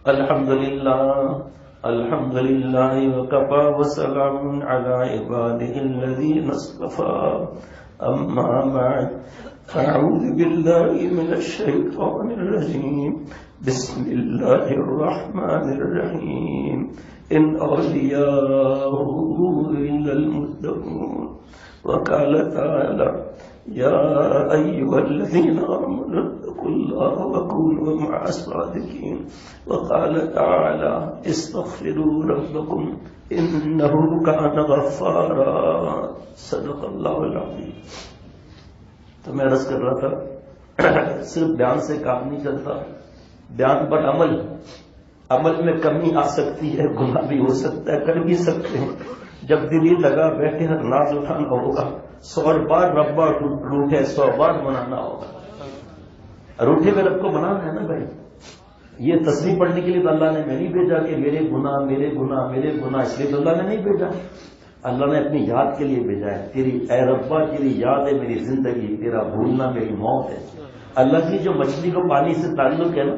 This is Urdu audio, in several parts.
الحمد لله وكفى وسلام على عباده الذين اصطفى أما بعد أعوذ بالله من الشيطان الرجيم بسم الله الرحمن الرحيم إن أولياؤه إلا المتقون وقال تعالى يا أيها الذين آمنوا اتقوا الله وكونوا مع الصادقين وقال تعالى استغفروا ربكم إنه كان غفارا صدق اللہ العظیم. تو میں عرض کر رہا تھا صرف بیان سے کام نہیں چلتا، بیان پر عمل میں کمی آ سکتی ہے، گناہ بھی ہو سکتا ہے، کر بھی سکتے ہیں. جب دل ہی لگا بیٹھے ہر ناز اٹھانا ہوگا، 100 بار ربا روٹے 100 بار منانا ہوگا. روٹے میں رب کو منانا ہے نا بھائی. یہ تسبیح پڑھنے کے لیے تو اللہ نے میں نہیں بھیجا کہ میرے گناہ میرے گناہ میرے گناہ، اس لیے تو اللہ نے نہیں بھیجا. اللہ نے اپنی یاد کے لیے بھیجا ہے. تیری اے ربا تیری یاد ہے میری زندگی، تیرا بھولنا میری موت ہے. اللہ کی جو مچھلی کو پانی سے تعلق ہے نا،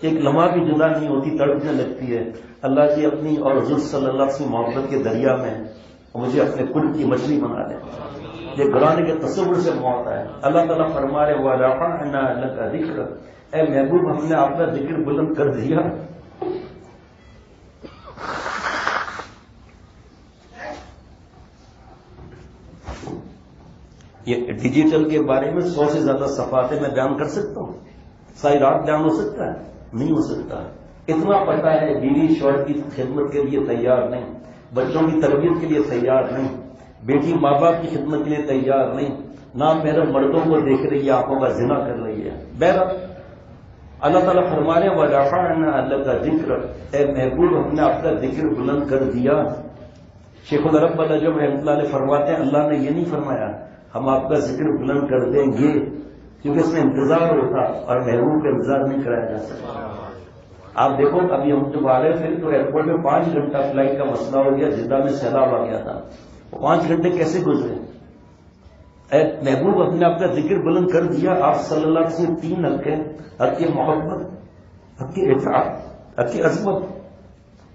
ایک لمحہ بھی جدا نہیں ہوتی، تڑپنے لگتی ہے. اللہ کی اپنی اور حضور صلی اللہ علیہ وسلم محبت کے دریا میں مجھے اپنے کل کی مچھلی بنا دے. یہ قرآن کے تصور سے موت ہے. اللہ تعالیٰ فرما رہے وَرَفَعْنَا لَكَ ذِكْرَكَ، اے محبوب ہم نے آپ کا ذکر بلند کر دیا. یہ ڈیجیٹل کے بارے میں 100 سے زیادہ صفحات میں بیان کر سکتا ہوں. ساری رات بیان ہو سکتا ہے؟ نہیں ہو سکتا. اتنا پتا ہے بیوی شوہر کی خدمت کے لیے تیار نہیں، بچوں کی تربیت کے لیے تیار نہیں، بیٹی ماں باپ کی خدمت کے لیے تیار نہیں، نام محرم مردوں کو دیکھ رہی ہے، آنکھوں کا زنا کر رہی ہے. بہرحال اللہ تعالیٰ فرما رہے ہیں وَرَفَعْنَا لَكَ ذِكْرَكَ، اے محبوب ہم نے آپ کا ذکر بلند کر دیا. شیخ العرب جو رحمۃ اللہ علیہ فرماتے ہیں اللہ نے یہ نہیں فرمایا ہم آپ کا ذکر بلند کر دیں گے، کیونکہ اس میں انتظار ہوتا اور محبوب کا انتظار نہیں کرایا جا سکتا. آپ دیکھو ابھی ہم جب آ رہے تھے تو ایئرپورٹ میں 5 گھنٹہ فلائٹ کا مسئلہ ہو گیا، جدہ میں سیلاب آ گیا تھا. 5 گھنٹے کیسے گزرے؟ اے محبوب ہم نے آپ کا ذکر بلند کر دیا. آپ صلی اللہ علیہ وسلم 3 حق ہیں، حق کی محبت، حق کی اطاعت، حق کی عظمت.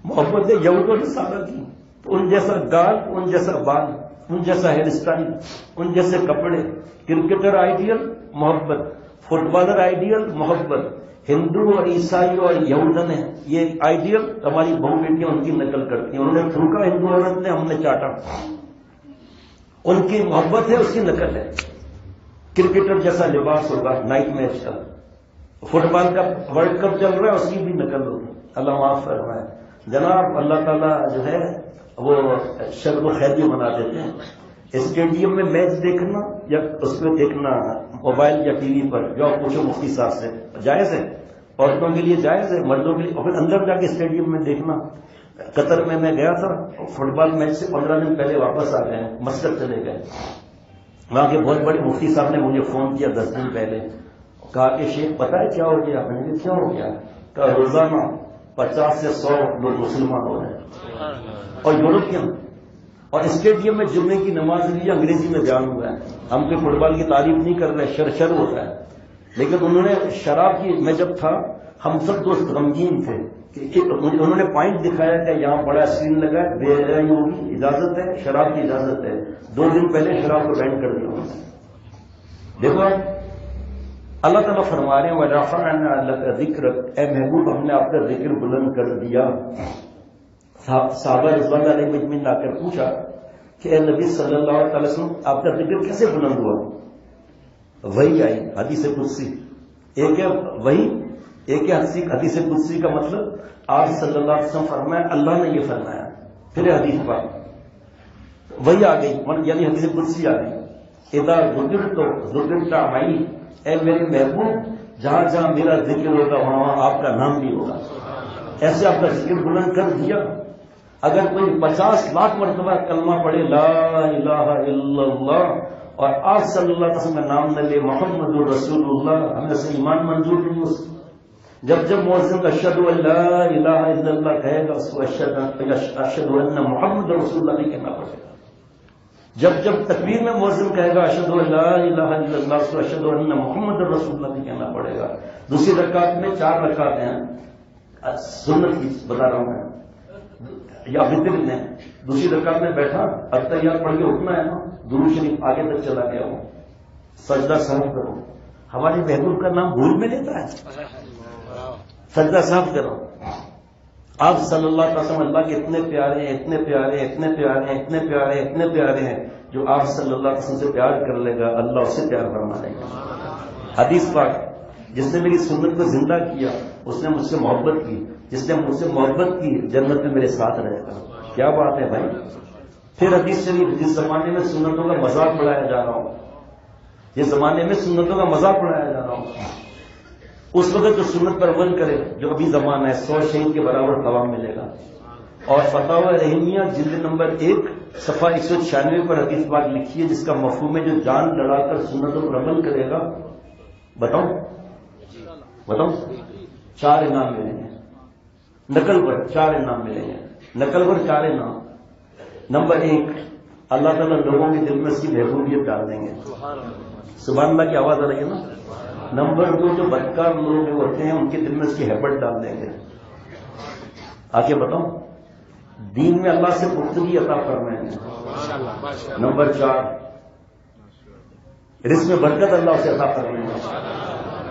محبت ہے یہود و نصارہ کی، تو ان جیسا گال، ان جیسا بال، ان جیسا ہیئر اسٹائل، ان جیسے کپڑے. کرکٹر آئیڈیل محبت، فٹ بالر آئیڈیل محبت. ہندو اور عیسائی اور یہودن ہے یہ آئیڈیل، ہماری بہو بیٹیاں ان کی نقل کرتی ہیں. انہوں نے تھوکا ہندو عورت نے، ہم نے چاٹا. ان کی محبت ہے، اس کی نقل ہے. کرکٹر جیسا لباس ہوگا نائٹ میچ کا، فٹ بال کا ورلڈ کپ چل رہا ہے اس کی بھی نقل ہوگی. اللہ معاف فرمائے. جناب اللہ تعالیٰ جو ہے وہ شر و خیر بھی بنا دیتے ہیں. اسٹیڈیم میں میچ دیکھنا یا اس میں دیکھنا موبائل یا ٹی وی پر، جو پوچھو مفتی صاحب سے، جائز ہے؟ عورتوں کے لیے جائز ہے، مردوں کے لیے. اور پھر اندر جا کے اسٹیڈیم میں دیکھنا. قطر میں گیا تھا، فٹ بال میچ سے 15 دن پہلے واپس آ گئے، مسجد چلے گئے. وہاں کے بہت بڑے مفتی صاحب نے مجھے فون کیا 10 دن پہلے، کہا کہ شیخ پتہ ہے کیا ہو گیا؟ میں نے کہا کیا ہو گیا؟ کہا روزانہ 50 سے 100 لوگ مسلمان ہو رہے ہیں اور یورپین. اور اسٹیڈیم میں جمعے کی نماز لیے انگریزی میں بیان ہوا ہے. ہم کوئی فٹ بال کی تعریف نہیں کر رہے، شر ہوتا ہے. لیکن انہوں نے شراب کی، میں جب تھا ہم سب دوست غمگین تھے کہ انہوں نے پوائنٹ دکھایا کہ یہاں بڑا اسکرین لگا ہے، بے حیائی ہوگی، اجازت ہے، شراب کی اجازت ہے. 2 دن پہلے شراب کو بین کر دیا. دیکھو اللہ تعالیٰ فرما رہے ہیں وَرَفَعْنَا لَكَ ذِكْرَكَ، اے محبوب ہم نے آپ کا ذکر بلند کر دیا. صحابہ رضوان اللہ علیہم اجمعین لا کر پوچھا کہ اے نبی صلی اللہ علیہ وسلم آپ کا ذکر کیسے بلند ہوا؟ وہی آئی حدیث قدسی. ایک ہے وہی، ایک ہے حدیث قدسی کا مطلب آپ صلی اللہ علیہ وسلم فرمایا، اللہ نے یہ فرمایا. پھر حدیث پاک وہی آ گئی، یعنی حدیث قدسی آ گئی. اذا ذکرت ذکرت معی، اے میرے محبوب جہاں جہاں میرا ذکر ہوگا وہاں وہاں آپ کا نام بھی ہوگا. ایسے آپ کا ذکر بلند کر دیا. اگر کوئی 50 لاکھ مرتبہ کلمہ پڑھے لا الہ الا اللہ اور آپ صلی اللہ علیہ وسلم کا نام نہ لے محمد الرسول اللہ، ہمیں سے ایمان منظور نہیں ہو سکتا. جب مؤذن اشہد ان لا الہ الا اللہ کہے گا اس کو اشہد ان محمد رسول اللہ نہیں کہنا پڑے گا. جب تکبیر میں مؤذن کہے گا اشہد ان لا الہ الا اللہ اس کو اشہد ان محمد رسول اللہ نہیں کہنا پڑے گا. دوسری رکعت میں 4 رکعت ہیں، سنت کی بتا رہا ہوں میں. یا وطر میں دوسری رکعت میں بیٹھا التحیات پڑھ کے اٹھنا ہے نا, درود شریف آگے تک چلا گیا ہوں, سجدہ سہو کرو. ہمارے محبوب کا نام بھول میں لیتا ہے, سجدہ سہو کرو. آپ صلی اللہ علیہ وسلم اللہ کے اتنے پیارے ہیں, اتنے پیارے ہیں, اتنے پیارے ہیں, اتنے پیارے ہیں, اتنے پیارے ہیں, جو آپ صلی اللہ علیہ وسلم سے پیار کر لے گا اللہ اس سے پیار فرما لے گا. حدیث پاک, جس نے میری سنت کو زندہ کیا اس نے مجھ سے محبت کی, جس نے مجھ سے محبت کی جنت میں میرے ساتھ رہے گا. کیا بات ہے بھائی. پھر حدیث شریف, جس زمانے میں سنتوں کا مذاق بڑھایا جا رہا ہوں, جس زمانے میں سنتوں کا مذاق بڑھایا جا رہا ہوں, اس وقت جو سنت پر عمل کرے, جو ابھی زمانہ ہے, 100 شہید کے برابر ثواب ملے گا. اور فتاوی رحیمیہ جلد نمبر 1 صفحہ 196 پر حدیث پاک لکھی ہے, جس کا مفہوم ہے جو جان لڑا کر سنتوں پر عمل کرے گا, بتاؤ 4 انعام ملیں گے. نقل پر 4 انعام ملیں گے. نقل پر 4 انعام. نمبر 1, اللہ تعالیٰ لوگوں کے دل میں اس کی محبوبیت ڈال دیں گے. سبحان اللہ کی آواز آ رہی ہے نا. نمبر 2, جو بدکار لوگ ہوتے ہیں ان کے دل میں اس کی ہیبت ڈال دیں گے. آگے بتاؤ, دین میں اللہ سے پختگی عطا فرمائیں گے. نمبر 4, رزق میں برکت اللہ سے عطا فرمائیں گے.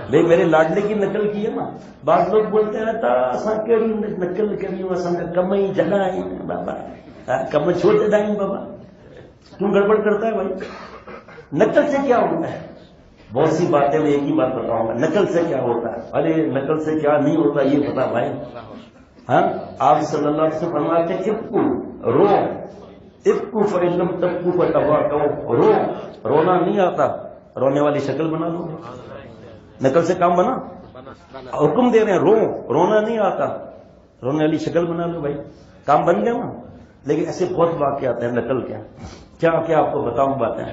بھائی میرے لاڈلے کی نقل کی ہے نا. بعض لوگ بولتے ہیں کیڑی نقل کری کم ہی جگہ آئی بابا, کم چھوٹے ڈائیں بابا, تم گڑبڑ کرتا ہے بھائی. نقل سے کیا ہوتا ہے؟ بہت سی باتیں میں ایک ہی بات بتاؤں گا. نقل سے کیا ہوتا ہے؟ ارے نقل سے کیا نہیں ہوتا یہ بتا بھائی. ہاں, آپ صلی اللہ علیہ وسلم فرماتے ہیں ابکو رو, ابکو فإلم تبکو فتواکو, رو. رونا نہیں آتا, رونے والی شکل بنا لو. نقل سے کام بنا, حکم دے رہے ہیں رو, رونا نہیں آتا, رونے والی شکل بنا لو بھائی, کام بن گیا نا. لیکن ایسے بہت واقعات ہیں نقل کے. کیا آپ کو بتاؤں باتیں.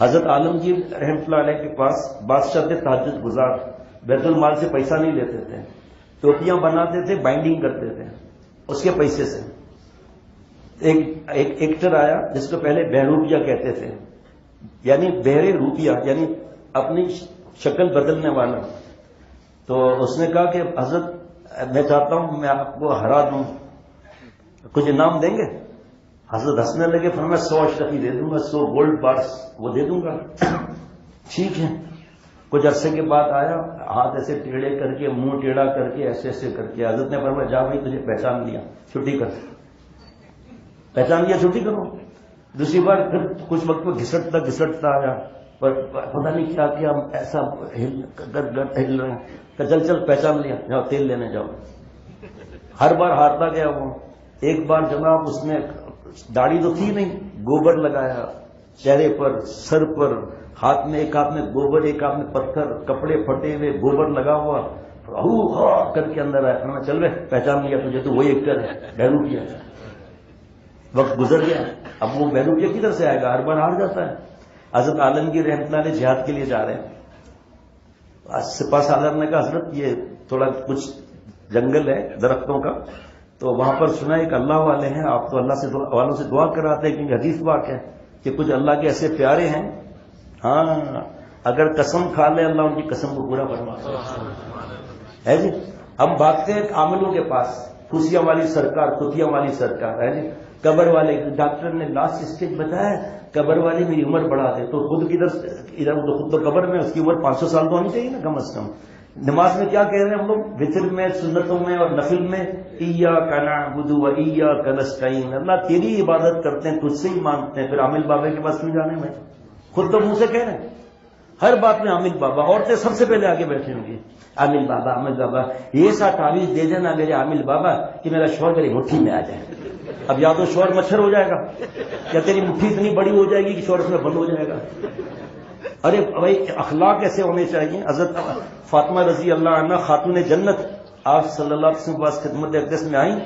حضرت عالمگیر رحمۃ اللہ علیہ کے پاس بادشاہ تھے تہجد گزار, بیت المال سے پیسہ نہیں لیتے تھے, ٹوپیاں بناتے تھے, بائنڈنگ کرتے تھے اس کے پیسے سے. ایک ایکٹر آیا جس کو پہلے بہروپیہ کہتے تھے, یعنی بہرے روپیہ, یعنی اپنی شکل بدلنے والا. تو اس نے کہا کہ حضرت میں چاہتا ہوں میں آپ کو ہرا دوں, کچھ انعام دیں گے؟ حضرت ہنسنے لگے, فرمایا 100 اشرفی دے دوں گا, 100 گولڈ بارس وہ دے دوں گا. ٹھیک ہے. کچھ عرصے کے بعد آیا, ہاتھ ایسے ٹیڑھے کر کے, منہ ٹیڑھا کر کے, ایسے ایسے کر کے. حضرت نے فرمایا جا بھائی تجھے پہچان لیا, چھٹی کر. پہچان لیا, چھٹی کرو. دوسری بار پھر کچھ وقت کو گھسٹتا آیا, پر پتہ نہیں کیا کیا, ایسا ہل رہے ہیں. چل پہچان لیا, جاؤ تیل لینے جاؤ. ہر بار ہارتا گیا وہ. ایک بار جناب اس نے, داڑھی تو تھی نہیں, گوبر لگایا چہرے پر, سر پر, ہاتھ میں, ایک ہاتھ میں گوبر, ایک ہاتھ میں پتھر, کپڑے پھٹے ہوئے, گوبر لگا ہوا, کر کے اندر آیا. چل رہے پہچان لیا تجھے, تو وہی ایکٹر ہے بہروپیہ. وقت گزر گیا, اب وہ بہروپیہ کدھر سے آئے گا, ہر بار ہار جاتا ہے. حضرت عالمگیر رحمۃ اللہ علیہ جہاد کے لیے جا رہے ہیں. سپاہ سالار نے کہا حضرت یہ تھوڑا کچھ جنگل ہے درختوں کا, تو وہاں پر سنا ایک اللہ والے ہیں, آپ تو اللہ والوں سے دعا کراتے ہیں, کیونکہ حدیث پاک ہے کہ کچھ اللہ کے ایسے پیارے ہیں, ہاں اگر قسم کھا لے اللہ ان کی قسم کو پورا فرماتا ہے جی. ہم بھاگتے ہیں عاملوں کے پاس, خوشیاں والی سرکار, کتیاں والی سرکار ہے جی. قبر والے, ڈاکٹر نے لاسٹ اسٹیج بتایا قبر والی میری عمر بڑھا دے, تو خود ادھر خود تو قبر میں, اس کی عمر 500 سال تو ہونی چاہیے نا کم از کم. نماز میں کیا کہہ رہے ہیں ہم لوگ, وتر میں, سنتوں میں اور نفل میں, ایاک نعبد و ایاک نستعین, اللہ تیری عبادت کرتے ہیں, تجھ سے ہی مانگتے ہیں. پھر عامل بابا کے پاس کیوں جانے میں, خود تو منہ سے کہہ رہے ہیں ہر بات میں عامل بابا. عورتیں سب سے پہلے آگے بیٹھے ہوں گی, عامل بابا, عامل بابا, یہ سا تعویذ دے دینا میرے عامل بابا کہ میرا شوہر میری مٹھی میں آ جائے. اب یا تو شوہر مچھر ہو جائے گا, یا تیری مٹھی اتنی بڑی ہو جائے گی کہ شوہر اس میں بند ہو جائے گا. ارے بھائی اخلاق ایسے ہونے چاہیے. حضرت فاطمہ رضی اللہ عنہ خاتون جنت آپ صلی اللہ علیہ وسلم کے پاس خدمت اقدس میں آئیں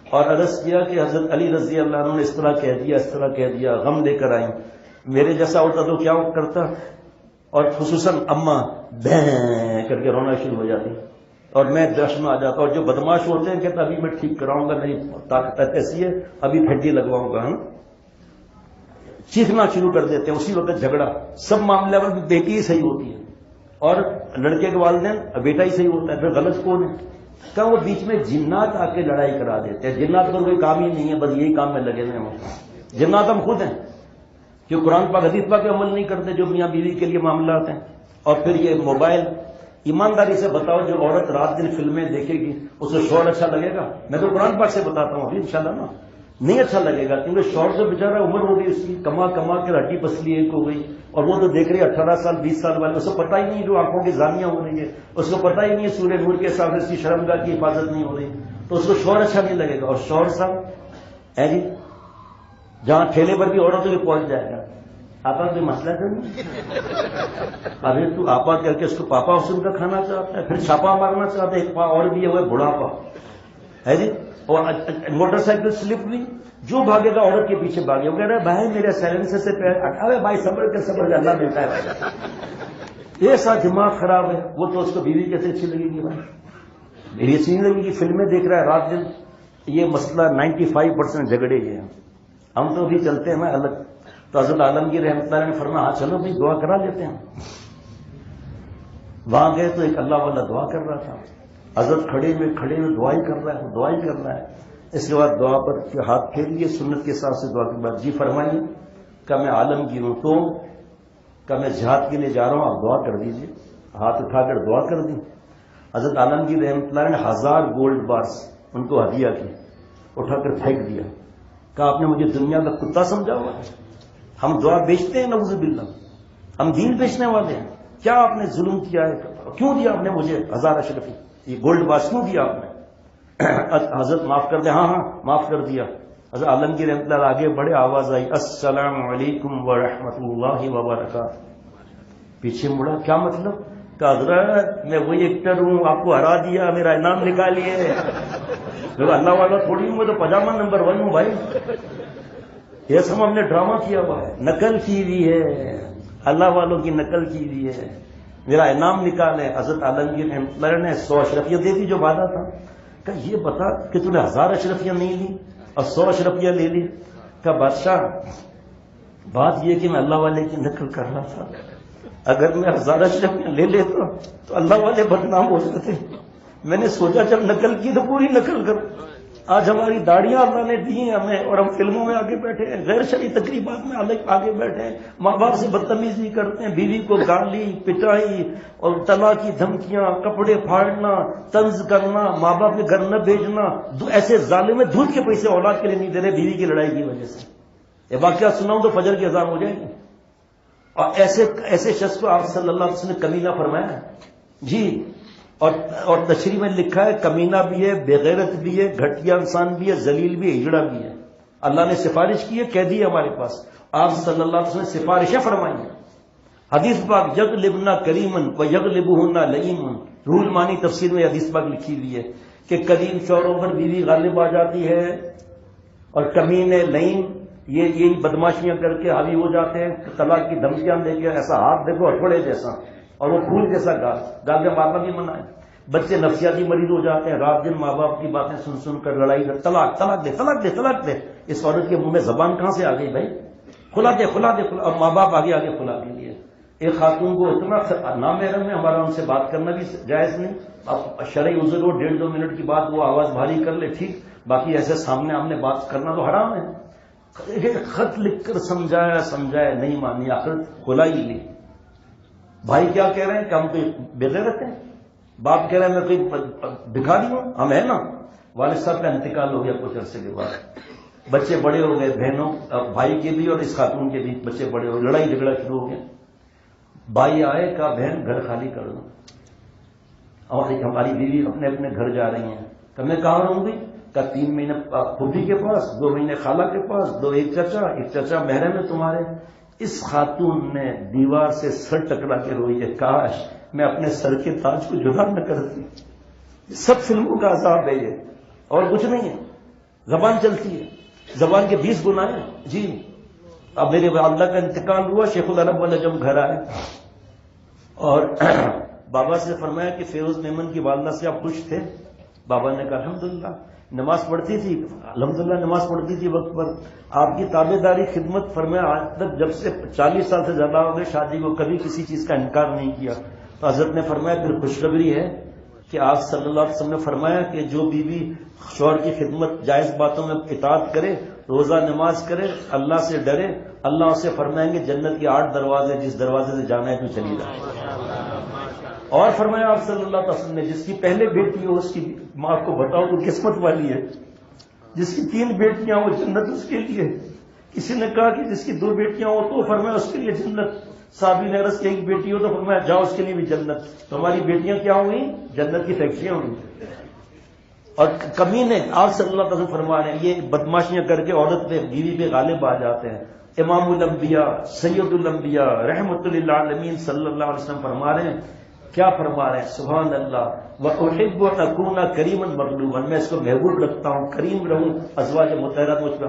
اور عرض کیا کہ حضرت علی رضی اللہ عنہ نے اس طرح کہہ دیا, اس طرح کہہ دیا, غم لے کر آئیں. میرے جیسا ہوتا تو کیا کرتا, اور خصوصاً اماں بیں کر کے رونا شروع ہو جاتی اور میں جشن میں آ جاتا. اور جو بدماش ہوتے ہیں کہتا ابھی میں ٹھیک کراؤں گا, نہیں طاقت ایسی ہے ابھی ہڈی لگواؤں گا. چیخنا شروع کر دیتے ہیں, اسی وقت جھگڑا. سب معاملے میں بیٹی ہی صحیح ہوتی ہے اور لڑکے کے والدین بیٹا ہی صحیح ہوتا ہے, پھر غلط کون ہے؟ کہ وہ بیچ میں جنات آ کے لڑائی کرا دیتے ہیں. جنات پر کوئی کام ہی نہیں ہے، بس یہی کام میں لگے ہوئے ہیں. جنات ہم خود ہیں جو قرآن پاک حدیث پاک پہ عمل نہیں کرتے، جو میاں بیوی کے لیے معاملات ہیں. اور پھر یہ موبائل، ایمانداری سے بتاؤ جو عورت رات دن فلمیں دیکھے گی اس کو شوہر اچھا لگے گا؟ میں تو قرآن پاک سے بتاتا ہوں ابھی انشاءاللہ نا، نہیں اچھا لگے گا، کیونکہ شوہر سے بیچارہ عمر ہو گئی اس کی، کما کما کے ہڈی پسلی ایک ہو گئی، اور وہ تو دیکھ رہی ہے 18 سال 20 سال والے، اس کو پتہ ہی نہیں جو آنکھوں کی زانیاں ہو رہی ہے، اس کو پتہ ہی نہیں ہے سورہ نور کے حساب سے اس کی شرمگاہ کی حفاظت نہیں ہو رہی، تو اس کو شوہر اچھا نہیں لگے گا. اور شوہر صاحب ہے جی جہاں ٹھیلے پر بھی عورتوں کے پہنچ جائے گا، آپا کوئی مسئلہ تو نہیں؟ ارے تو آپا کر کے اس کو پاپا حسن کا کھانا چاہتا ہے، پھر چھاپا مارنا چاہتا ہے. ایک پا اور بھی ہے وہ بڑھاپا ہے جی. اور موٹر سائیکل سلپ بھی، جو بھاگے گا عورت کے پیچھے بھاگے. وہ کہہ رہا ہے بھائی میرے سائلنسر سے پیر، ارے بھائی صبر کے اللہ ملتا ہے. ایسا دماغ خراب ہے. وہ تو اس کو بیوی کیسے اچھی لگے گی بھائی؟ میری اچھی نہیں لگے گی. فلمیں دیکھ رہا ہے رات دن. یہ مسئلہ 95% جھگڑے یہ ہیں. ہم تو بھی چلتے ہیں الگ. تو حضرت عالمگیر رحمۃ اللہ نے فرمایا ہاں چلو بھائی دعا کرا لیتے ہیں. وہاں گئے تو ایک اللہ والا دعا کر رہا تھا. حضرت کھڑے میں دعائی کر رہا ہے. اس کے بعد دعا پر ہاتھ پھیر لیے سنت کے ساتھ سے. دعا کے بعد جی فرمائیے کہ میں عالمگیر ہوں تو کہ میں جہاد کے لیے جا رہا ہوں، آپ دعا کر دیجیے. ہاتھ اٹھا کر دعا کر دی. حضرت عالمگیر رحمۃ اللہ نے 1000 گولڈ بارس ان کو ہدیہ کی، اٹھا کر پھینک دیا. کہ آپ نے مجھے دنیا کا کتا سمجھا ہوا ہے؟ ہم دعا بیچتے ہیں نعوذ باللہ، ہم دین بیچنے والے ہیں. کیا آپ نے ظلم کیا ہے؟ کیوں دیا آپ نے مجھے 1000 اشرفی یہ گولڈ بارس کیوں دیا آپ نے؟ حضرت معاف کر دیں. ہاں معاف کر دیا. حضرت عالمگیر رحمۃ اللہ آگے بڑھے، آواز آئی السلام علیکم ورحمۃ اللہ وبرکاتہ. پیچھے مڑا، کیا مطلب؟ کہ حضرت میں وہی ایکٹر ہوں، آپ کو ہرا دیا، میرا انعام نکالیے. اللہ والا تھوڑی ہوں، میں تو پجامہ نمبر 1 ہوں بھائی. یہ سب ہم نے ڈرامہ کیا ہوا ہے، نقل کی ہوئی ہے، اللہ والوں کی نقل کی ہوئی ہے. میرا انعام نکالے. حضرت عالمگیر رحمۃ اللہ نے 100 اشرفیہ دے دی جو وعدہ تھا. کہ یہ بتا کہ تو نے 1000 اشرفیہ نہیں لی اور 100 اشرفیہ لے لی. کہ بادشاہ بات یہ کہ میں اللہ والے کی نقل کر رہا تھا، اگر میں 1000 اشرفیہ لے لیتا تو اللہ والے بدنام ہو جاتے. میں نے سوچا جب نقل کی تو پوری نقل کروں. آج ہماری داڑیاں اللہ نے دی ہیں ہمیں، اور ہم فلموں میں آگے بیٹھے ہیں، غیر شرعی تقریبات میں آگے بیٹھے ہیں، ماں باپ سے بدتمیزی کرتے ہیں، بیوی کو گالی پٹائی اور طلاق کی دھمکیاں، کپڑے پھاڑنا، طنز کرنا، ماں باپ کے گھر نہ بھیجنا. ایسے ظالم دودھ کے پیسے اولاد کے لیے نہیں دے رہے بیوی کی لڑائی کی وجہ سے. یہ واقعہ سناؤں تو فجر کی اذان ہو جائے گی. اور ایسے شخص کو آپ صلی اللہ علیہ وسلم نے کمینہ فرمایا جی. اور تشریح میں لکھا ہے کمینہ بھی ہے، بےغیرت بھی ہے، گھٹیا انسان بھی ہے، ذلیل بھی ہے، ہجڑا بھی ہے. اللہ نے سفارش کی ہے، قیدی ہے ہمارے پاس. آپ صلی اللہ علیہ وسلم نے سفارشیں فرمائی ہیں. حدیث پاک یغلبنا کریمن و یغلبہن لئیمن. روح المانی تفسیر میں حدیث پاک لکھی ہوئی ہے کہ کریم شوہروں پر بیوی غالب آ جاتی ہے، اور کمینے لئیم یہی بدماشیاں کر کے حاوی ہو جاتے ہیں، طلاق کی دھمکیاں دے کے. ایسا ہاتھ دیکھو ہتھوڑے جیسا، اور وہ پھول جیسا گال کے مارنا بھی منع ہے. بچے نفسیاتی مریض ہو جاتے ہیں، رات دن ماں باپ کی باتیں سن کر لڑائی کر، طلاق دے. اس عورت کے منہ میں زبان کہاں سے آ گئی بھائی؟ کھلا دے. اور ماں باپ آگے کھلا کے لیے. ایک خاتون کو اتنا نامحرم میں ہمارا ان سے بات کرنا بھی جائز نہیں. اب شرعی عذر ہو 1.5-2 منٹ کی بات وہ آواز بھاری کر لے ٹھیک، باقی ایسے سامنے آمنے بات کرنا تو حرام ہے. خط لکھ کر سمجھایا نہیں مانی، آخر کھلا ہی لی. بھائی کیا کہہ رہے ہیں کہ ہم کوئی بغیرت ہیں؟ باپ کہہ رہے ہیں میں کوئی بھکاری ہوں؟ ہم ہیں نا. والد صاحب کا انتقال ہو گیا کچھ عرصے کے بعد. بچے بڑے ہو گئے، بہنوں بھائی کے بھی اور اس خاتون کے بھی بچے بڑے ہو گئے، لڑائی جھگڑا شروع ہو گیا. بھائی آئے کہا بہن گھر خالی کر دو، اور ہماری بیوی اپنے اپنے گھر جا رہی ہیں. کہ میں کہاں رہوں گی؟ کہ 3 مہینے پھوپھی کے پاس، 2 مہینے خالہ کے پاس، ایک چچا محرم ہے تمہارے. اس خاتون نے دیوار سے سر ٹکرا کے روئی ہے، کاش میں اپنے سر کے تاج کو جدا نہ کرتی. سب فلموں کا عذاب ہے یہ، اور کچھ نہیں ہے. زبان چلتی ہے، زبان کے 20 گناہ ہیں جی. اب میرے والدہ کا انتقال ہوا، شیخ العرب والا جب گھر آئے اور بابا سے فرمایا کہ فیروز میمن کی والدہ سے آپ خوش تھے؟ بابا نے کہا الحمدللہ نماز پڑھتی تھی، الحمدللہ نماز پڑھتی تھی وقت پر، آپ کی تابع داری خدمت. فرمایا آج تک جب سے 40 سال سے زیادہ ہو گئے شادی کو، کبھی کسی چیز کا انکار نہیں کیا. تو حضرت نے فرمایا پھر خوشخبری ہے کہ آپ صلی اللہ علیہ وسلم نے فرمایا کہ جو بیوی شوہر کی خدمت جائز باتوں میں اطاعت کرے، روزہ نماز کرے، اللہ سے ڈرے، اللہ اسے فرمائیں گے جنت کے 8 دروازے، جس دروازے سے جانا ہے تو چلی جائے۔ اور فرمایا آپ صلی اللہ علیہ وسلم نے جس کی پہلے بیٹی ہو اس کی ماں کو بتاؤ تو قسمت والی ہے، جس کی 3 بیٹیاں ہو جنت اس کے لیے۔ کسی نے کہا کہ جس کی 2 بیٹیاں ہو تو فرمایا اس کے لیے جنت۔ صحابی نے عرض کی 1 بیٹی ہو تو فرمایا جاؤ اس کے لیے بھی جنت۔ تو ہماری بیٹیاں کیا ہوئی؟ جنت کی فیکٹریاں ہوئی۔ اور کمینے آپ صلی اللہ علیہ وسلم فرما رہے ہیں یہ بدماشیاں کر کے عورت پہ بیوی پہ غالب آ جاتے ہیں۔ امام الانبیاء سید الانبیاء رحمت للعالمین صلی اللہ علیہ وسلم فرما رہے ہیں، کیا فرما رہے ہیں؟ سبحان اللہ، وَأُحِبُّ أَنْ أَكُونَ كَرِيمًا مَغْلُوبًا، میں اس کو محبوب رکھتا ہوں، کریم رہوں، ازواج مطہرات مجھ پہ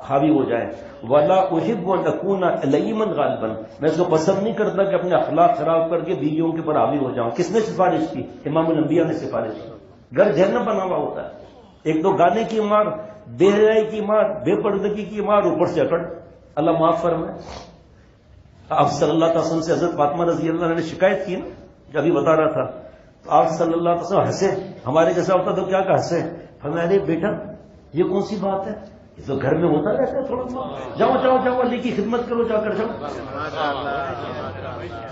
حاوی ہو جائیں۔ وَلَا أُحِبُّ أَنْ أَكُونَ لَيِّمًا غَالِبًا، میں اس کو پسند نہیں کرتا کہ اپنے اخلاق خراب کر کے بیویوں کے پر حاوی ہو جاؤں۔ کس نے سفارش کی؟ امام الانبیاء نے سفارش کی۔ گھر جہنم بنا ہوا ہوتا ہے، ایک تو گانے کی مار، بے حیائی کی مار، بے پردگی کی مار، اوپر سے اکڑ۔ اللہ معاف فرمائے۔ آپ صلی اللہ علیہ وسلم سے حضرت فاطمہ رضی اللہ عنہ نے شکایت کی نا، جو ابھی بتا رہا تھا، تو آپ صلی اللہ علیہ وسلم ہنسے، ہمارے جیسا ہوتا تو کیا کہ ہنسے، فرمایا ارے بیٹا یہ کون سی بات ہے، یہ تو گھر میں ہوتا رہتا ہے تھوڑا بہت، جاؤ جاؤ جاؤ علی کی خدمت کرو، جا کر جاؤ۔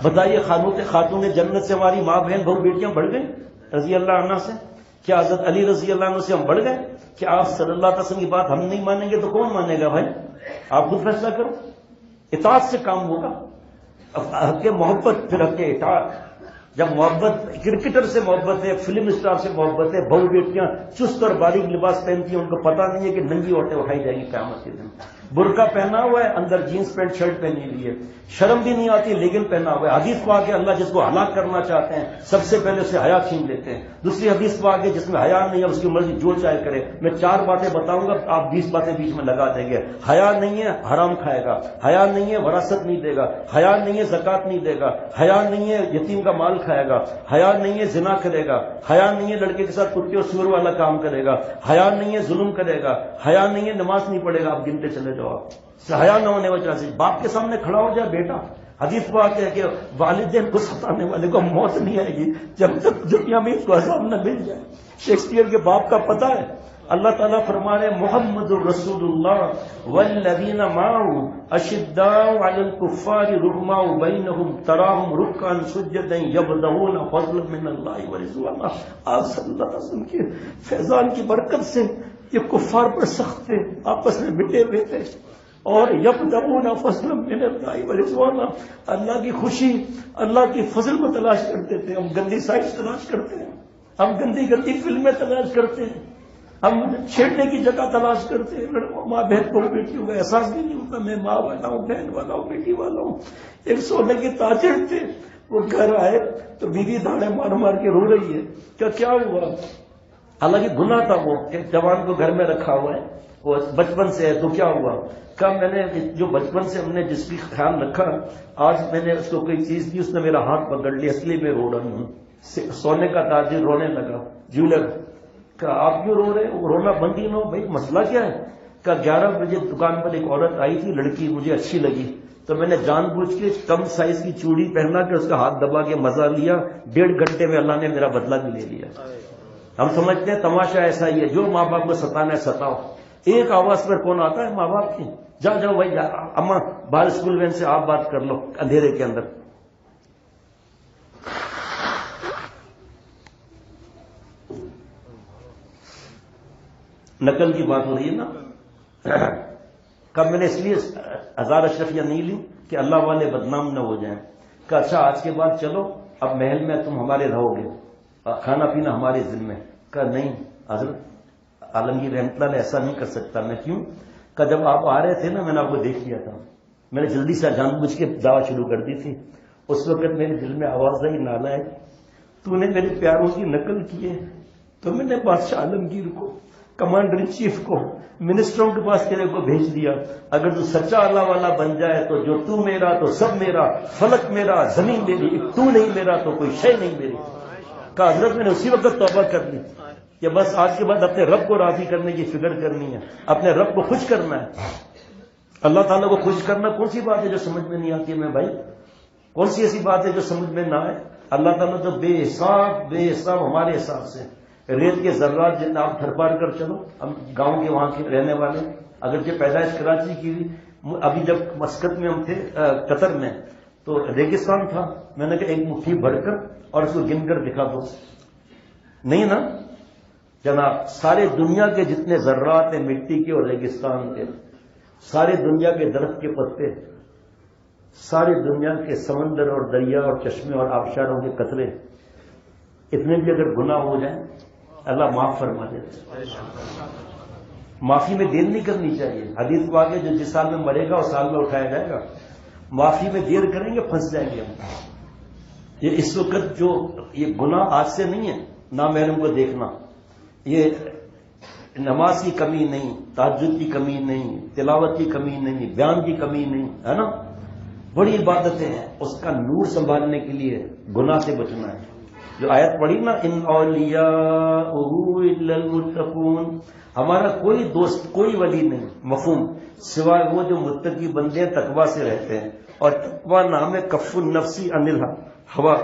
بتائیے خاتون جنت سے ہماری ماں بہن بہو بیٹیاں بڑھ گئیں رضی اللہ عنہ سے؟ کیا حضرت علی رضی اللہ عنہ سے ہم بڑھ گئے؟ کہ آپ صلی اللہ علیہ وسلم کی بات ہم نہیں مانیں گے تو کون مانے گا بھائی؟ آپ خود فیصلہ کرو، اطاعت سے کام ہوگا۔ حق محبت پھر حق اطاعت۔ جب محبت کرکٹر سے محبت ہے، فلم اسٹار سے محبت ہے، بہو بیٹیاں چست اور باریک لباس پہنتی ہیں، ان کو پتہ نہیں ہے کہ ننگی عورتیں اٹھائی جائیں گی قیامت کے دن۔ برقع پہنا ہوا ہے، اندر جینس پینٹ شرٹ پہنی ہوئی ہے، شرم بھی نہیں آتی لیکن پہنا ہوا ہے۔ حدیث پاک ہے اللہ جس کو ہلاک کرنا چاہتے ہیں سب سے پہلے اسے حیا چھین لیتے ہیں۔ دوسری حدیث پاک ہے جس میں حیا نہیں ہے اس کی مرضی جو چاہے کرے۔ میں 4 باتیں بتاؤں گا، آپ 20 باتیں بیچ میں لگا دیں گے۔ حیا نہیں ہے حرام کھائے گا، حیا نہیں ہے وراثت نہیں دے گا، حیا نہیں ہے زکوٰۃ نہیں دے گا، حیا نہیں ہے یتیم کا مال کھائے گا، حیا نہیں ہے زنا کرے گا، حیا نہیں ہے لڑکے کے ساتھ کتے اور سور والا کام کرے گا، حیا نہیں ہے ظلم کرے گا، حیا نہیں ہے نماز نہیں پڑھے گا۔ آپ گنتے چلے جاؤ، حیا نہ ہونے وجہ سے باپ کے سامنے کھڑا ہو جائے بیٹا۔ حدیث پاک ہے کہ والدین کو ستانے والے کو موت نہیں آئے گی جب تک دنیا میں اس کو عذاب نہ مل جائے۔ شیکسپیئر کے باپ کا پتہ ہے، اللہ تعالیٰ فرما رہے محمد الرسول اللہ والذین معه اشداء علی الکفار رحماء بینہم تراہم رکعا سجدا یبتغون فضلا من اللہ ورضوانا۔ آپ صلی اللہ علیہ وسلم کے فیضان کی برکت سے یہ کفار پر سخت تھے، آپس میں مٹے ہوئے تھے، اور یبتغون فضلا من اللہ ورضوانا، اللہ کی خوشی اللہ کی فضل کو تلاش کرتے تھے۔ ہم گندی سائٹس تلاش کرتے ہیں، ہم گندی گندی فلمیں تلاش کرتے ہیں، ہم چھیڑنے کی جگہ تلاش کرتے ہیں۔ لڑکوں ماں بہن کو بیٹیوں کا احساس بھی نہیں ہوتا، میں ماں والا ہوں، بہن والا ہوں، بیٹی والا ہوں۔ ایک سونے کے تاجر تھے، وہ گھر آئے تو بیوی دھاڑے مار مار کے رو رہی ہے، کیا ہوا؟ حالانکہ گناہ تھا وہ کہ جوان کو گھر میں رکھا ہوا ہے، وہ بچپن سے ہے، تو کیا ہوا؟ کہا میں نے جو بچپن سے ہم نے جس کی خیال رکھا، آج میں نے اس کو کوئی چیز دی، اس نے میرا ہاتھ پکڑ لیا، اس لیے میں رو رہا ہوں۔ سونے کا تاجر رونے لگا، جیولر کہا آپ کیوں رو رہے ہیں؟ رونا بند ہی نہ ہو بھائی، مسئلہ کیا ہے؟ کہا 11 بجے دکان پر ایک عورت آئی تھی، لڑکی مجھے اچھی لگی تو میں نے جان بوجھ کے کم سائز کی چوڑی پہنا کے اس کا ہاتھ دبا کے مزہ لیا، 1.5 گھنٹے میں اللہ نے میرا بدلہ بھی لے لیا۔ ہم سمجھتے ہیں تماشا ایسا ہی ہے، جو ماں باپ کو ستانا ہے ستاؤ۔ ایک آواز پر کون آتا ہے؟ ماں باپ کی۔ جاؤ بھائی اماں باہر اسکول وین سے آپ بات کر لو اندھیرے کے اندر۔ نقل کی بات ہو رہی ہے نا، کب میں نے اس لیے 1000 اشرفیاں نہیں لی کہ اللہ والے بدنام نہ ہو جائیں۔ کہ اچھا آج کے بعد چلو اب محل میں تم ہمارے رہو گے، کھانا پینا ہمارے ذمہ۔ کہ نہیں حضرت عالمگیر رحمت اللہ علیہ ایسا نہیں کر سکتا میں۔ کیوں؟ کہ جب آپ آ رہے تھے نا میں نے آپ کو دیکھ لیا تھا، میں نے جلدی سے جان بوجھ کے دعوت شروع کر دی تھی، اس وقت میرے دل میں آواز آئی نالائق تو نے میرے پیاروں کی نقل کی ہے، تو میں نے بادشاہ عالمگیر کو، کمانڈر ان چیف کو، منسٹروں کے پاس تیرے کو بھیج دیا۔ اگر تو سچا اللہ والا بن جائے تو جو تو میرا تو سب میرا، فلک میرا زمین میری، تو نہیں میرا تو کوئی شے نہیں میری۔ کہا حضرت میں نے اسی وقت توبہ کر لی کہ بس آج کے بعد اپنے رب کو راضی کرنے کی فکر کرنی ہے، اپنے رب کو خوش کرنا ہے۔ اللہ تعالیٰ کو خوش کرنا کون سی بات ہے جو سمجھ میں نہیں آتی ہے؟ میں بھائی کون سی ایسی بات ہے جو سمجھ میں نہ آئے؟ اللہ تعالیٰ تو بے حساب ہمارے حساب سے ریت کے ذرات جتنا آپ تھر پار کر چلو. ہم گاؤں کے وہاں کے رہنے والے, اگرچہ پیدائش کراچی کی ہوئی, ابھی جب مسقط میں ہم تھے قطر میں تو ریگستان تھا. میں نے کہا ایک مٹھی بھر کر اور اس کو گن کر دکھا دو. نہیں نا جناب, سارے دنیا کے جتنے ذرات ہیں مٹی کے اور ریگستان کے, سارے دنیا کے درخت کے پتے, سارے دنیا کے سمندر اور دریا اور چشمے اور آبشاروں کے قطرے, اتنے بھی اگر گناہ ہو جائیں اللہ معاف فرما دیتے. معافی میں دیر نہیں کرنی چاہیے. حدیث کو آگے جو جس سال میں مرے گا اس سال میں اٹھایا جائے گا. معافی میں دیر کریں گے پھنس جائیں گے ہم. یہ اس وقت جو یہ گناہ آج سے نہیں ہے, نامحرم کو دیکھنا, یہ نماز کی کمی نہیں, تہجد کی کمی نہیں, تلاوت کی کمی نہیں, بیان کی کمی نہیں, ہے نا, بڑی عبادتیں ہیں. اس کا نور سنبھالنے کے لیے گناہ سے بچنا ہے. جو آیت پڑھی نا, ان اولیاءہ الا المتقون, ہمارا کوئی دوست کوئی ولی نہیں, مفہوم, سوائے وہ جو متقی بندے تقوی سے رہتے ہیں. اور تقوی نام ہے کف النفسی عن الہوا,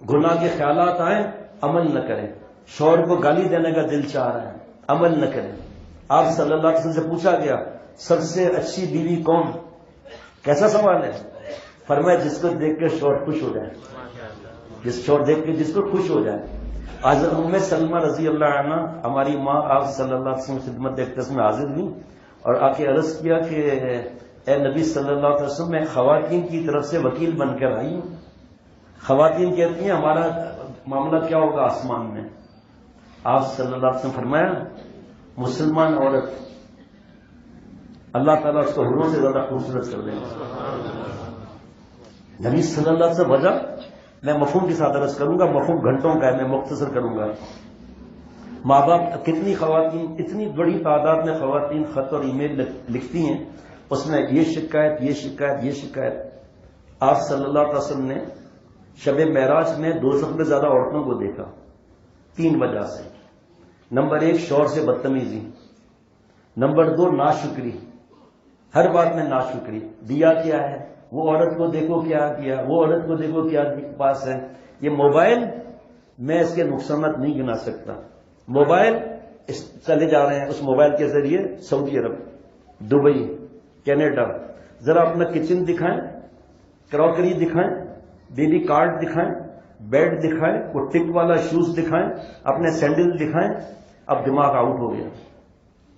گناہ کے خیالات آئیں عمل نہ کریں. شوہر کو گالی دینے کا دل چاہ رہا ہے, عمل نہ کریں. آپ صلی اللہ علیہ وسلم سے پوچھا گیا سب سے اچھی بیوی کون؟ کیسا سوال ہے؟ فرمایا جس کو دیکھ کے شوہر خوش ہو جائے, جس شوہر دیکھ کے جس کو خوش ہو جائے. حضرت ام سلمہ رضی اللہ عنہ ہماری ماں آپ صلی اللہ علیہ وسلم خدمت اقدس میں حاضر ہوئی اور آ کے عرض کیا کہ اے نبی صلی اللہ علیہ وسلم, میں خواتین کی طرف سے وکیل بن کر آئی ہوں. خواتین کہتی ہیں ہمارا معاملہ کیا ہوگا آسمان میں؟ آپ صلی اللہ علیہ وسلم فرمایا مسلمان عورت اللہ تعالیٰ اس کو حوروں سے زیادہ خوبصورت کر دیں گے. نبی صلی اللہ علیہ وسلم وجہ میں مفہوم کے ساتھ عرض کروں گا, مفہوم گھنٹوں کا ہے, میں مختصر کروں گا. ماں باپ کتنی خواتین, اتنی بڑی تعداد میں خواتین خط اور ای میل لکھتی ہیں, اس میں یہ شکایت یہ شکایت یہ شکایت. آپ صلی اللہ علیہ وسلم نے شب معراج میں 200 سے زیادہ عورتوں کو دیکھا 3 وجہ سے. نمبر 1 شوہر سے بدتمیزی, نمبر 2 ناشکری, ہر بات میں ناشکری. دیا کیا ہے, وہ عورت کو دیکھو کیا کیا, وہ عورت کو دیکھو کیا پاس ہے. یہ موبائل, میں اس کے نقصانات نہیں گنا سکتا. موبائل چلے جا رہے ہیں اس موبائل کے ذریعے سعودی عرب, دبئی, کینیڈا. ذرا اپنا کچن دکھائیں, کراکری دکھائیں, بیبی کارڈ دکھائیں, بیڈ دکھائیں, وہ ٹک والا شوز دکھائیں, اپنے سینڈل دکھائیں. اب دماغ آؤٹ ہو گیا.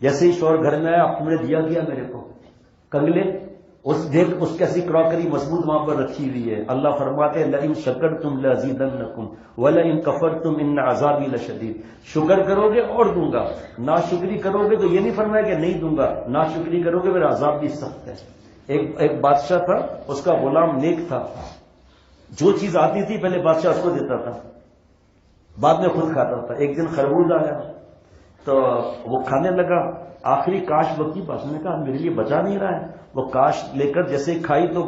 جیسے ہی شوہر گھر میں آیا, اب تم نے دیا کیا میرے کو, کنگلے اس دیکھ, اس کیسی کراکری مضبوط وہاں پر رکھی ہوئی ہے. اللہ فرماتے ہیں لئن شکرتم لازیدنکم ولئن کفرتم ان عذابی لشدید. شکر کرو گے اور دوں گا, ناشکری کرو گے تو یہ نہیں فرمایا کہ نہیں دوں گا, ناشکری کرو گے میرا عذاب بھی سخت ہے. ایک بادشاہ تھا, اس کا غلام نیک تھا, جو چیز آتی تھی پہلے بادشاہ اس کو دیتا تھا, بعد میں خود کھاتا تھا. ایک دن خربوز آیا تو وہ کھانے لگا, آخری کاش بکی پاس, نے کہا میرے لیے بچا نہیں رہا ہے. وہ کاش لے کر جیسے کھائی تو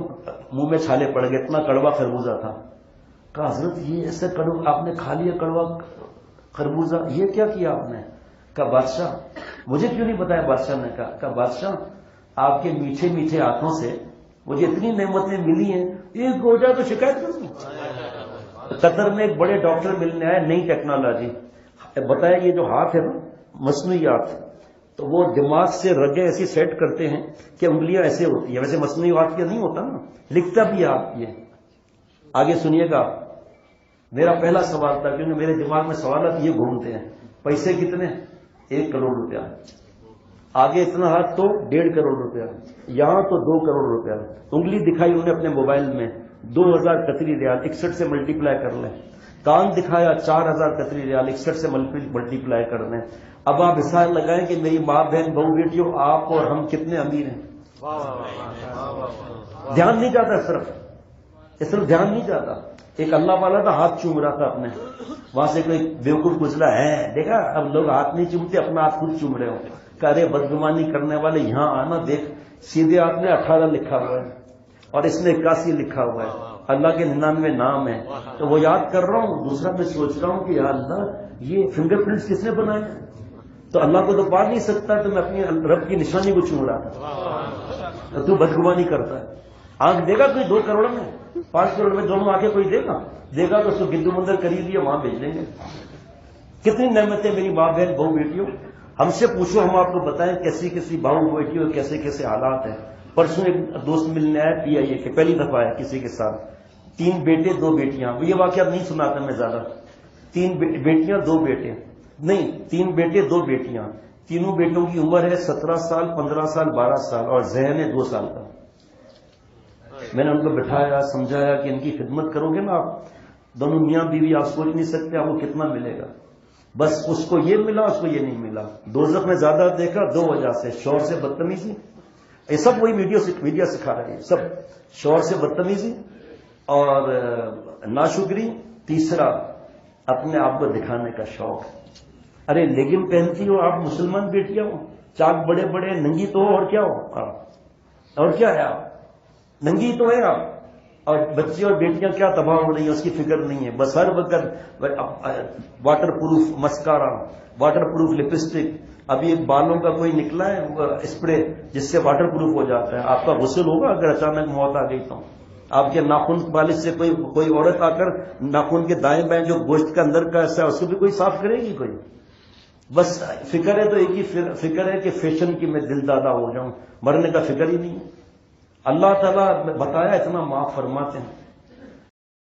منہ میں چھالے پڑ گئے, اتنا کڑوا خربوزہ تھا. کہا حضرت یہ ایسے آپ نے کھا لیا کڑوا خربوزہ, یہ کیا کیا آپ نے؟ کہا بادشاہ مجھے کیوں نہیں بتایا. بادشاہ نے کہا بادشاہ آپ کے میٹھے میٹھے ہاتھوں سے مجھے اتنی نعمتیں ملی ہیں, ایک ہو جائے تو شکایت کروں. قطر میں ایک بڑے ڈاکٹر ملنے آئے, نئی ٹیکنالوجی بتایا یہ جو ہاتھ ہے نا مصنوعی ہاتھ, تو وہ دماغ سے رگیں ایسی سیٹ کرتے ہیں کہ انگلیاں ایسے ہوتی ہیں. ویسے مصنوعی ہاتھ کیا نہیں ہوتا نا, لکھتا بھی آپ. یہ آگے سنیے گا. میرا پہلا سوال تھا کیونکہ میرے دماغ میں سوالات یہ گھومتے ہیں, پیسے کتنے؟ 1 کروڑ روپیہ. آگے اتنا ہاتھ تو 1.5 کروڑ روپیہ, یہاں تو 2 کروڑ روپیہ. انگلی دکھائی انہیں اپنے موبائل میں 2000 قطری ریال, 61 سے ملٹیپلائی کر لیں. کان دکھایا 4000 قطری ریال, 61 سے ملٹیپلائی کر لیں. اب آپ حساب لگائیں کہ میری ماں بہن بہو بیٹیوں آپ اور ہم کتنے امیر ہیں. دھیان نہیں جاتا, صرف دھیان نہیں جاتا. ایک اللہ والا تھا, ہاتھ چوم رہا تھا اپنے, وہاں سے کوئی بیوقوف گزرا ہے, دیکھا اب لوگ ہاتھ نہیں چومتے, اپنا ہاتھ خود چوم رہے ہو. کہ ارے بدگمانی کرنے والے یہاں آنا, دیکھ سیدھے ہاتھ میں 18 لکھا ہوا ہے اور اس میں 81 لکھا ہوا ہے. اللہ کے 99 نام ہیں, تو وہ یاد کر رہا ہوں. دوسرا میں سوچ رہا ہوں کہ یا اللہ یہ فنگر پرنٹس کس نے بنائے ہیں؟ تو اللہ کو تو پا نہیں سکتا, تو میں اپنی رب کی نشانی کو چوم رہا تھا. تو بدگمانی کرتا ہے. آنکھ دے گا کوئی 2 کروڑ میں, 5 کروڑ میں دونوں آ کے کوئی دے گا تو اس کو گندو مندر خرید لیا وہاں بھیج دیں گے. کتنی نعمتیں میری ماں بہن بہو بیٹیوں. ہم سے پوچھو ہم آپ کو بتائیں کیسی کیسی بہو بیٹیوں کیسے کیسے حالات ہیں. پرسوں ایک دوست ملنے آیا PIA کے پہلی دفعہ ہے کسی کے ساتھ 3 بیٹے 2 بیٹیاں. یہ واقعہ نہیں سناتا میں زیادہ. 3 بیٹیاں 2 بیٹے نہیں 3 بیٹے 2 بیٹیاں. تینوں بیٹوں کی عمر ہے 17 سال 15 سال 12 سال اور ذہن ہے 2 سال کا. میں نے ان کو بٹھایا سمجھایا کہ ان کی خدمت کرو گے نا آپ دونوں میاں بیوی آپ سوچ نہیں سکتے آپ کو کتنا ملے گا. بس اس کو یہ ملا اس کو یہ نہیں ملا. دوزخ میں زیادہ دیکھا 2 وجہ سے. شوہر سے بدتمیزی یہ سب وہی میڈیا سکھا رہے ہیں سب. شوہر سے بدتمیزی اور ناشکری. تیسرا اپنے آپ کو دکھانے کا شوق. ارے لیگن پہنتی ہو آپ مسلمان بیٹیاں ہو چاک بڑے بڑے ننگی تو ہو اور کیا ہو اور کیا ہے آپ ننگی تو ہے آپ. اور بچے اور بیٹیاں کیا تباہ ہو رہی ہیں اس کی فکر نہیں ہے. بس ہر وقت water proof mascara water proof lipstick. ابھی ایک بالوں کا کوئی نکلا ہے اسپرے جس سے واٹر پروف ہو جاتا ہے. آپ کا غسل ہوگا اگر اچانک موت آ گئی تو. آپ کے ناخن پالش سے کوئی عورت آ کر ناخن کے دائیں بائیں جو گوشت کا اندر کا ایسا ہے اس کو بھی کوئی صاف کرے گی کوئی. بس فکر ہے تو ایک ہی فکر ہے کہ فیشن کی میں دل دادا ہو جاؤں. مرنے کا فکر ہی نہیں ہے. اللہ تعالیٰ بتایا اتنا معاف فرماتے ہیں.